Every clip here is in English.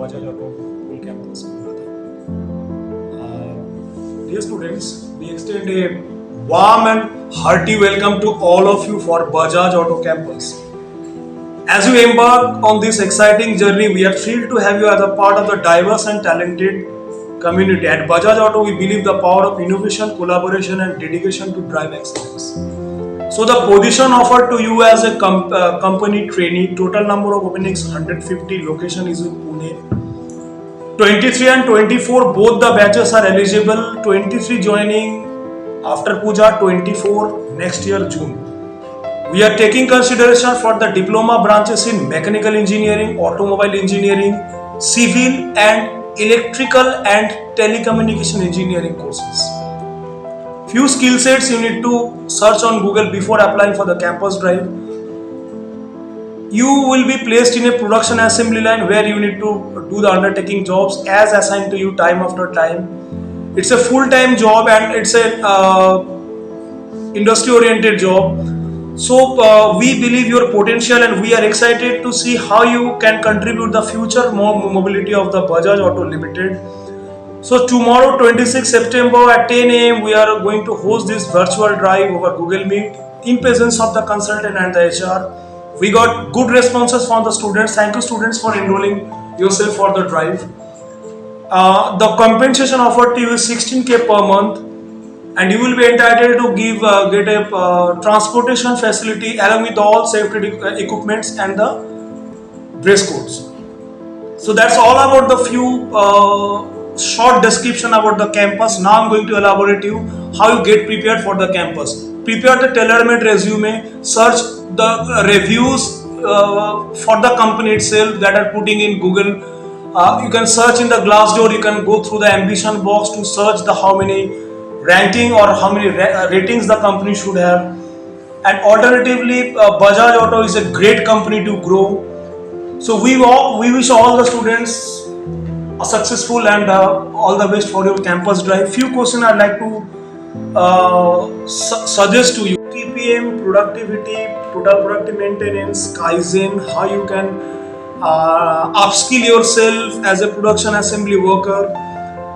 Bajaj Auto School campus Kolkata. Dear students, we extend a warm and hearty welcome to all of you for Bajaj Auto campus. As you embark on this exciting journey, we are thrilled to have you as a part of the diverse and talented community. At Bajaj Auto, we believe the power of innovation, collaboration, and dedication to drive excellence. So, the position offered to you as a company trainee, total number of openings 150, location is in Pune. 23 and 24, both the batches are eligible. 23 joining after Puja, 24 next year, June. We are taking consideration for the diploma branches in mechanical engineering, automobile engineering, civil and electrical and telecommunication engineering courses. Few skill sets you need to search on Google before applying for the campus drive. You will be placed in a production assembly line where you need to do the undertaking jobs as assigned to you time after time. It's a full-time job and it's a industry-oriented job. So we believe your potential and we are excited to see how you can contribute the future mobility of the Bajaj Auto Limited. So tomorrow 26 September at 10 a.m. we are going to host this virtual drive over Google Meet in presence of the consultant and the HR. We got good responses from the students. Thank you students for enrolling yourself for the drive. The compensation offered to you is 16K per month and you will be entitled to get a transportation facility along with all safety equipments and the dress codes. So that's all about the few short description about the campus. Now I'm going to elaborate you how you get prepared for the campus. Prepare the tailor-made resume, search the reviews for the company itself that are putting in Google. You can search in the Glassdoor, you can go through the ambition box to search the how many ranking or how many ratings the company should have. And alternatively, Bajaj Auto is a great company to grow. So we wish all the students a successful and all the best for your campus drive. Few questions I'd like to suggest to you. TPM, productivity, total productive maintenance, Kaizen, how you can upskill yourself as a production assembly worker.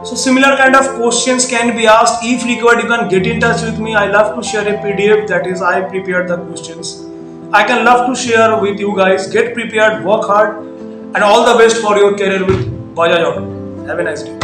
So similar kind of questions can be asked. If required, you can get in touch with me. I love to share a PDF, that is I prepared the questions. I can love to share with you guys. Get prepared, work hard, and all the best for your career with Bajaj Auto. Have a nice day.